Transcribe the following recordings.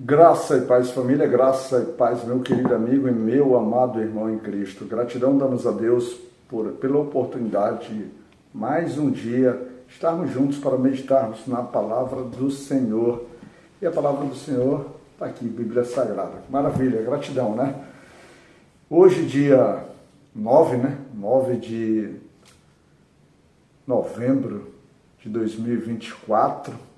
Graça e paz, família, graça e paz, meu querido amigo e meu amado irmão em Cristo. Gratidão damos a Deus pela oportunidade de mais um dia estarmos juntos para meditarmos na palavra do Senhor. E a palavra do Senhor está aqui, Bíblia Sagrada. Maravilha, gratidão, né? Hoje, dia 9, né? 9 de novembro de 2024.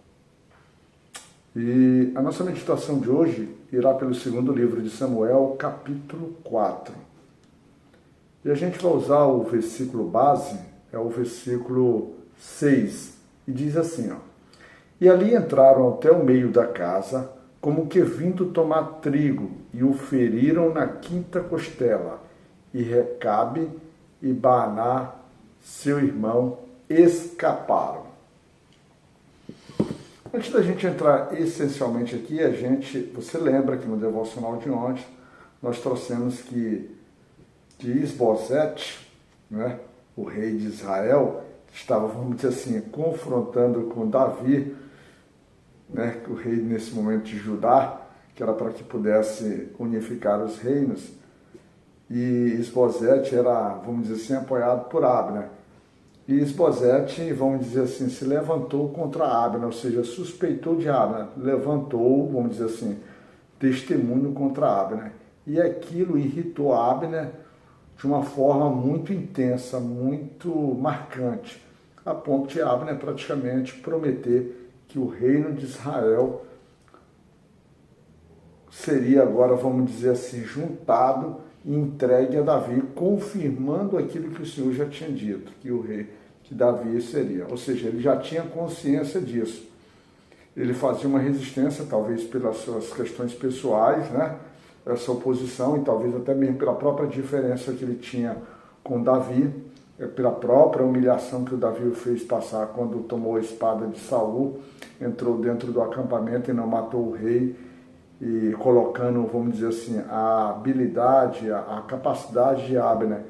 E a nossa meditação de hoje irá pelo segundo livro de Samuel, capítulo 4. E a gente vai usar o versículo base, é o versículo 6, e diz assim, ó: E ali entraram até o meio da casa, como que vindo tomar trigo, e o feriram na quinta costela, e Recabe e Baaná, seu irmão, escaparam. Antes da gente entrar essencialmente aqui, você lembra que no devocional de ontem nós trouxemos que Isbosete, né, o rei de Israel, estava, vamos dizer assim, confrontando com Davi, né, o rei nesse momento de Judá, que era para que pudesse unificar os reinos, e Isbosete era, vamos dizer assim, apoiado por Abner. E Isbosete, vamos dizer assim, se levantou contra Abner, ou seja, suspeitou de Abner, levantou, vamos dizer assim, testemunho contra Abner. E aquilo irritou Abner de uma forma muito intensa, muito marcante, a ponto de Abner praticamente prometer que o reino de Israel seria agora, vamos dizer assim, juntado e entregue a Davi, confirmando aquilo que o Senhor já tinha dito, que Davi seria. Ou seja, ele já tinha consciência disso. Ele fazia uma resistência, talvez pelas suas questões pessoais, né? Essa oposição, e talvez até mesmo pela própria diferença que ele tinha com Davi, pela própria humilhação que o Davi o fez passar quando tomou a espada de Saul, entrou dentro do acampamento e não matou o rei, e colocando, vamos dizer assim, a habilidade, a capacidade de Abner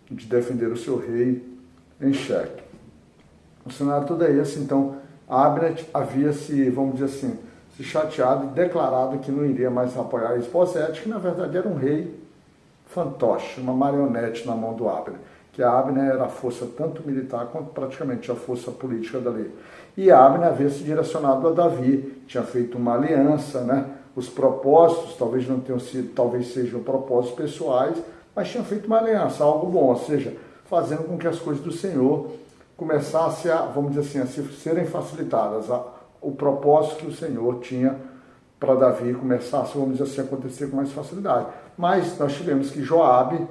de defender o seu rei em xeque. O cenário todo é esse. Então, Abner havia vamos dizer assim, se chateado e declarado que não iria mais apoiar Isbosete, que na verdade era um rei fantoche, uma marionete na mão do Abner, que a Abner era a força tanto militar quanto praticamente a força política da lei. E Abner havia se direcionado a Davi, tinha feito uma aliança, né? Os propósitos talvez não tenham sido, talvez sejam propósitos pessoais, mas tinha feito uma aliança, algo bom, ou seja, fazendo com que as coisas do Senhor começassem a, vamos dizer assim, a serem facilitadas, o propósito que o Senhor tinha para Davi começasse, vamos dizer assim, a acontecer com mais facilidade. Mas nós tivemos que Joabe,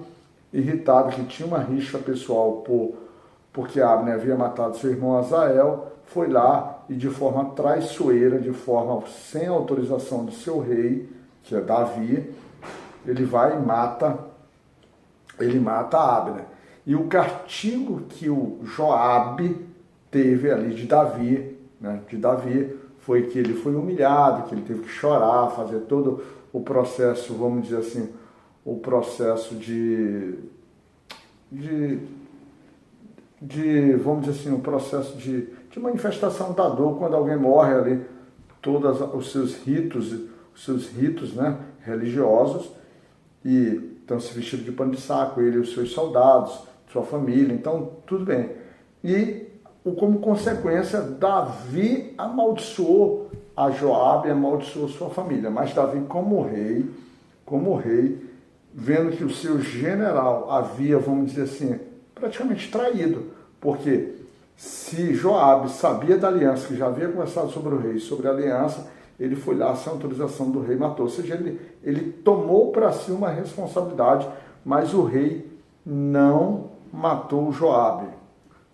irritado, que tinha uma rixa pessoal porque Abner havia matado seu irmão Azael, foi lá e de forma traiçoeira, de forma sem autorização do seu rei, que é Davi, ele vai e mata Abner. E o castigo que o Joabe teve ali de Davi, né, foi que ele foi humilhado, que ele teve que chorar, fazer todo o processo, vamos dizer assim, o processo vamos dizer assim, um processo de manifestação da dor quando alguém morre ali, todos os seus ritos, né, religiosos, e então se vestido de pano de saco, ele e os seus soldados, sua família, então tudo bem. E como consequência, Davi amaldiçoou a Joabe, amaldiçoou sua família, mas Davi como rei, vendo que o seu general havia, vamos dizer assim, praticamente traído, porque se Joabe sabia da aliança, que já havia conversado sobre o rei, sobre a aliança, ele foi lá sem autorização do rei, matou. Ou seja, ele tomou para si uma responsabilidade, mas o rei não matou Joabe,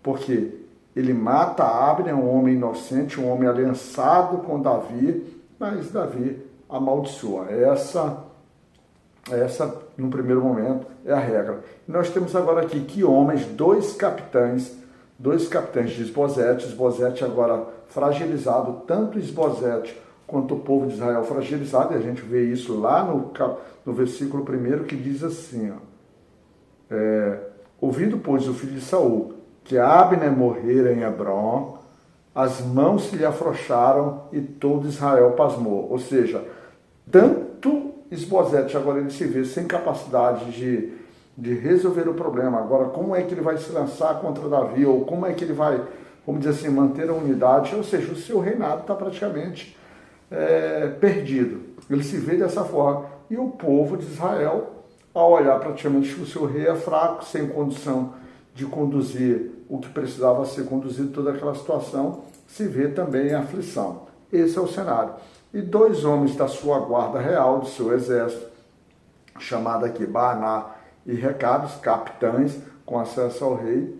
porque ele mata Abner, um homem inocente, um homem aliançado com Davi, mas Davi amaldiçoa. Essa, no primeiro momento, é a regra. Nós temos agora aqui que homens, dois capitães de Isbosete agora fragilizado, tanto Isbosete quanto o povo de Israel fragilizado, e a gente vê isso lá no versículo 1 que diz assim, ó, ouvindo, pois, o filho de Saul, que Abner morrera em Hebrom, as mãos se lhe afrouxaram e todo Israel pasmou. Ou seja, Tanto Isbosete, agora ele se vê sem capacidade de resolver o problema. Agora, como é que ele vai se lançar contra Davi? Ou como é que ele vai, vamos dizer assim, manter a unidade? Ou seja, o seu reinado está praticamente perdido. Ele se vê dessa forma. E o povo de Israel, ao olhar praticamente que o seu rei é fraco, sem condição de conduzir o que precisava ser conduzido, toda aquela situação, se vê também em aflição. Esse é o cenário. E 2 homens da sua guarda real, do seu exército, chamado aqui Baaná e Recados, capitães, com acesso ao rei,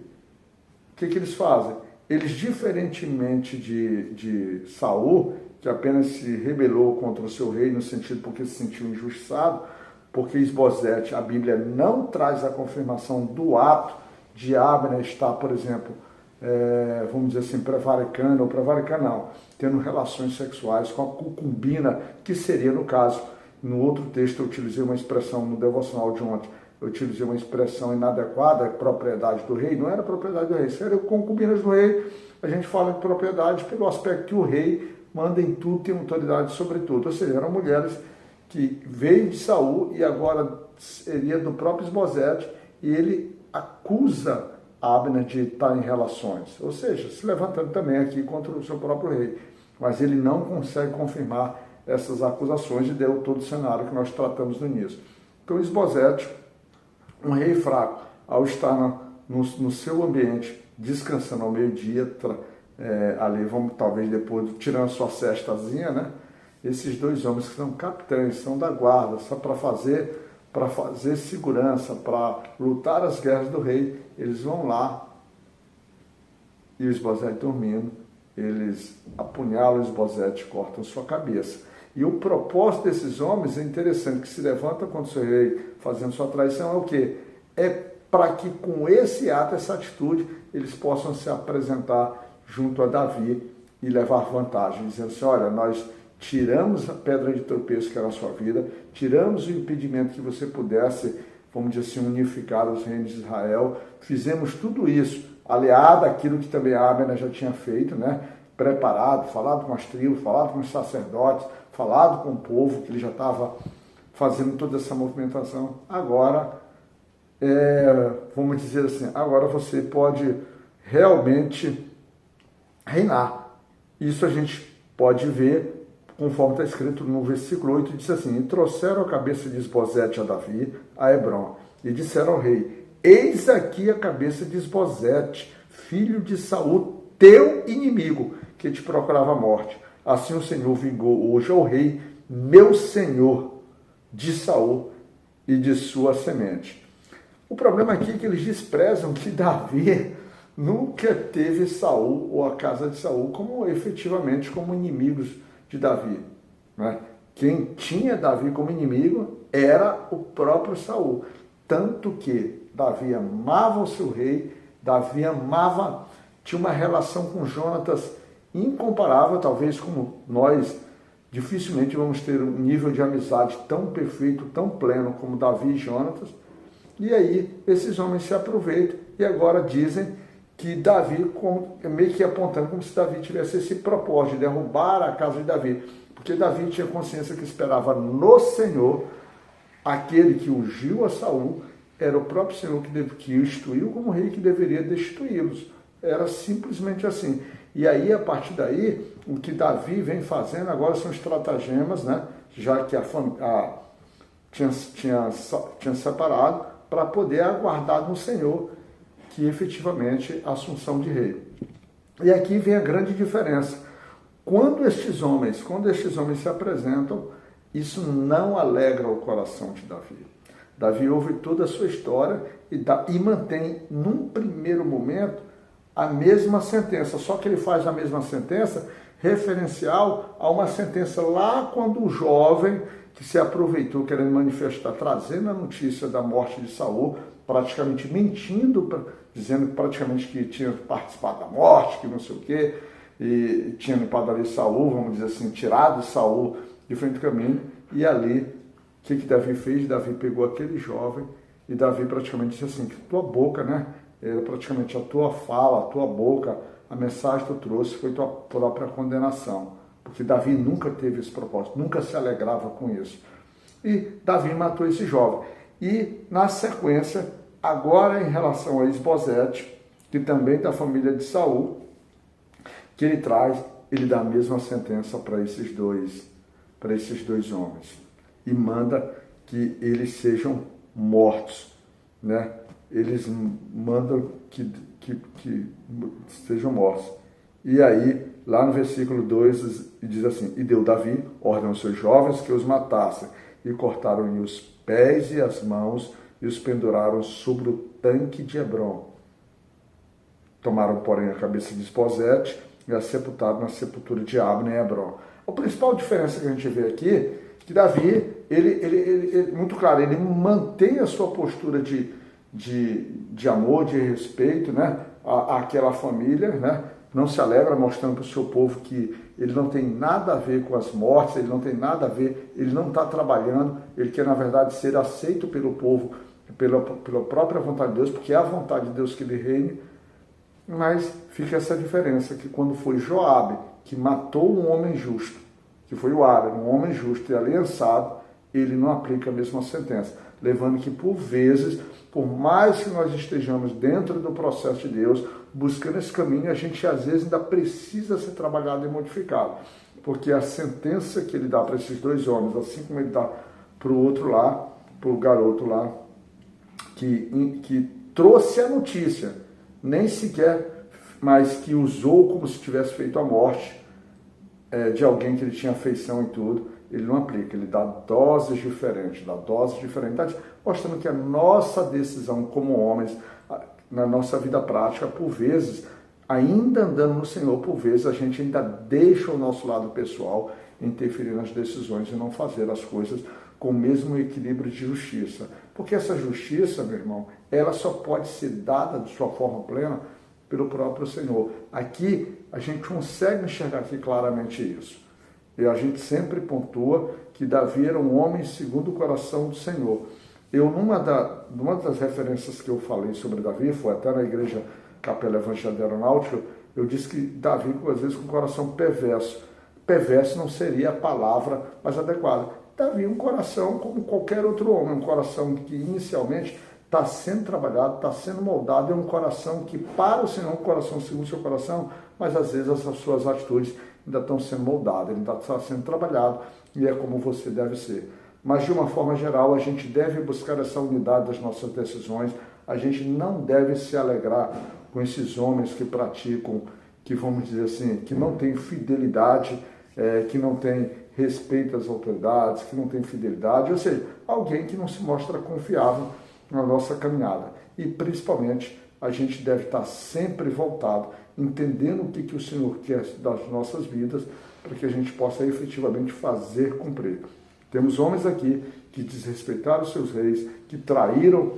o que eles fazem? Eles, diferentemente de Saul, que apenas se rebelou contra o seu rei, no sentido porque se sentiu injustiçado, porque Isbosete, a Bíblia não traz a confirmação do ato de Abner estar, por exemplo, vamos dizer assim, prevaricando, ou prevaricando não, tendo relações sexuais com a concubina, que seria, no caso, no outro texto eu utilizei uma expressão no devocional de ontem, eu utilizei uma expressão inadequada, propriedade do rei, não era propriedade do rei, seria concubinas do rei, a gente fala de propriedade pelo aspecto que o rei manda em tudo, tem autoridade sobre tudo, ou seja, eram mulheres que veio de Saul e agora seria do próprio Isbosete, e ele acusa Abner de estar em relações, ou seja, se levantando também aqui contra o seu próprio rei, mas ele não consegue confirmar essas acusações e deu todo o cenário que nós tratamos no início. Então Isbosete, um rei fraco, ao estar no seu ambiente, descansando ao meio-dia, ali vamos talvez depois tirando a sua cestazinha, né? Esses 2 homens que são capitães, são da guarda, só para fazer segurança, para lutar as guerras do rei, eles vão lá e o Isbosete dormindo, eles apunhalam o Isbosete e cortam sua cabeça. E o propósito desses homens é interessante, que se levanta contra o seu rei fazendo sua traição, é o quê? É para que com esse ato, essa atitude, eles possam se apresentar junto a Davi e levar vantagem, dizendo assim, olha, nós tiramos a pedra de tropeço que era a sua vida, tiramos o impedimento que você pudesse, vamos dizer assim, unificar os reinos de Israel, fizemos tudo isso, aliado àquilo que também Abner já tinha feito, né? Preparado, falado com as tribos, falado com os sacerdotes, falado com o povo, que ele já estava fazendo toda essa movimentação. Agora, vamos dizer assim, agora você pode realmente reinar. Isso a gente pode ver, conforme está escrito no versículo 8, diz assim, e trouxeram a cabeça de Isbosete a Davi, a Hebrom, e disseram ao rei, eis aqui a cabeça de Isbosete, filho de Saul, teu inimigo, que te procurava a morte. Assim o Senhor vingou hoje ao rei, meu senhor, de Saul e de sua semente. O problema aqui é que eles desprezam que Davi nunca teve Saul ou a casa de Saul como efetivamente como inimigos de Davi, né? Quem tinha Davi como inimigo era o próprio Saul, tanto que Davi amava o seu rei, Davi tinha uma relação com Jonatas incomparável, talvez como nós dificilmente vamos ter um nível de amizade tão perfeito, tão pleno como Davi e Jonatas. E aí esses homens se aproveitam e agora dizem que Davi, meio que apontando como se Davi tivesse esse propósito de derrubar a casa de Davi, porque Davi tinha consciência que esperava no Senhor, aquele que ungiu a Saul, era o próprio Senhor que o instituiu como rei, que deveria destruí-los. Era simplesmente assim. E aí, a partir daí, o que Davi vem fazendo agora são estratagemas, né? Já que tinha separado, para poder aguardar no Senhor que efetivamente a assunção de rei. E aqui vem a grande diferença. Quando estes homens se apresentam, isso não alegra o coração de Davi. Davi ouve toda a sua história e mantém, num primeiro momento, a mesma sentença, só que ele faz a mesma sentença referencial a uma sentença lá quando o jovem que se aproveitou querendo manifestar, trazendo a notícia da morte de Saul, praticamente mentindo, dizendo praticamente que tinha participado da morte, que não sei o quê, e tinha limpado ali Saul, vamos dizer assim, tirado Saul de frente do caminho, e ali, o que Davi fez? Davi pegou aquele jovem, e Davi praticamente disse assim, que tua boca, né, era praticamente a tua fala, a tua boca, a mensagem que tu trouxe foi tua própria condenação. porque Davi nunca teve esse propósito, nunca se alegrava com isso. E Davi matou esse jovem. E, na sequência, agora em relação a Isbosete, que também da família de Saul, que ele dá a mesma sentença para esses dois homens. E manda que eles sejam mortos, né? Eles mandam que sejam mortos. E aí, lá no versículo 2, diz assim: e deu Davi ordem aos seus jovens que os matassem, e cortaram-lhe os pés e as mãos, e os penduraram sobre o tanque de Hebrom. Tomaram, porém, a cabeça de Isbosete e a sepultaram na sepultura de Abner em Hebrom. A principal diferença que a gente vê aqui é que Davi, ele muito claro, ele mantém a sua postura de amor, de respeito, né, àquela família, né, não se alegra mostrando para o seu povo que ele não tem nada a ver com as mortes, ele não tem nada a ver, ele não está trabalhando, ele quer, na verdade, ser aceito pelo povo, pela própria vontade de Deus, porque é a vontade de Deus que ele reine. Mas fica essa diferença, que quando foi Joabe que matou um homem justo, que foi o Ara, um homem justo e aliançado, ele não aplica a mesma sentença, levando que, por vezes, por mais que nós estejamos dentro do processo de Deus, buscando esse caminho, a gente às vezes ainda precisa ser trabalhado e modificado, porque a sentença que ele dá para esses dois homens, assim como ele dá para o outro lá, para o garoto lá, que trouxe a notícia, nem sequer, mas que usou como se tivesse feito a morte de alguém que ele tinha afeição e tudo, ele não aplica, ele dá doses diferentes, mostrando que a nossa decisão como homens, na nossa vida prática, por vezes, ainda andando no Senhor, por vezes a gente ainda deixa o nosso lado pessoal interferir nas decisões e não fazer as coisas com o mesmo equilíbrio de justiça. Porque essa justiça, meu irmão, ela só pode ser dada de sua forma plena pelo próprio Senhor. Aqui, a gente consegue enxergar aqui claramente isso. E a gente sempre pontua que Davi era um homem segundo o coração do Senhor. Numa das referências que eu falei sobre Davi, foi até na igreja Capela Evangélica Aeronáutica, eu disse que Davi, às vezes, com um coração perverso. Perverso não seria a palavra mais adequada. Davi, um coração como qualquer outro homem, um coração que inicialmente está sendo trabalhado, está sendo moldado, é um coração que para o Senhor, um coração segundo o seu coração, mas às vezes as suas atitudes ainda estão sendo moldadas, ele ainda está sendo trabalhado, e é como você deve ser. Mas de uma forma geral, a gente deve buscar essa unidade das nossas decisões, a gente não deve se alegrar com esses homens que praticam, que vamos dizer assim, que não têm fidelidade, que não têm respeito às autoridades, que não tem fidelidade, ou seja, alguém que não se mostra confiável na nossa caminhada. E principalmente a gente deve estar sempre voltado, entendendo o que o Senhor quer das nossas vidas, para que a gente possa efetivamente fazer cumprir. Temos homens aqui que desrespeitaram os seus reis, que traíram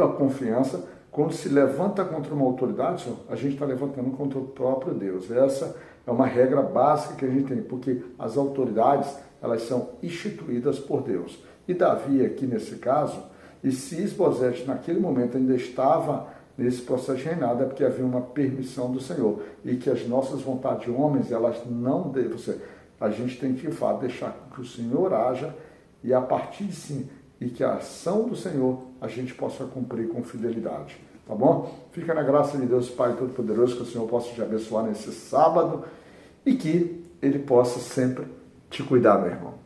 a confiança. Quando se levanta contra uma autoridade, Senhor, a gente está levantando contra o próprio Deus. Essa é uma regra básica que a gente tem, porque as autoridades, elas são instituídas por Deus. E Davi, aqui nesse caso, e se Isbosete naquele momento ainda estava nesse processo de reinado, é porque havia uma permissão do Senhor. E que as nossas vontades de homens, elas não devem ser. A gente tem que, de fato, deixar que o Senhor haja e a partir de sim, e que a ação do Senhor a gente possa cumprir com fidelidade. Tá bom? Fica na graça de Deus, Pai Todo-Poderoso, que o Senhor possa te abençoar nesse sábado e que Ele possa sempre te cuidar, meu irmão.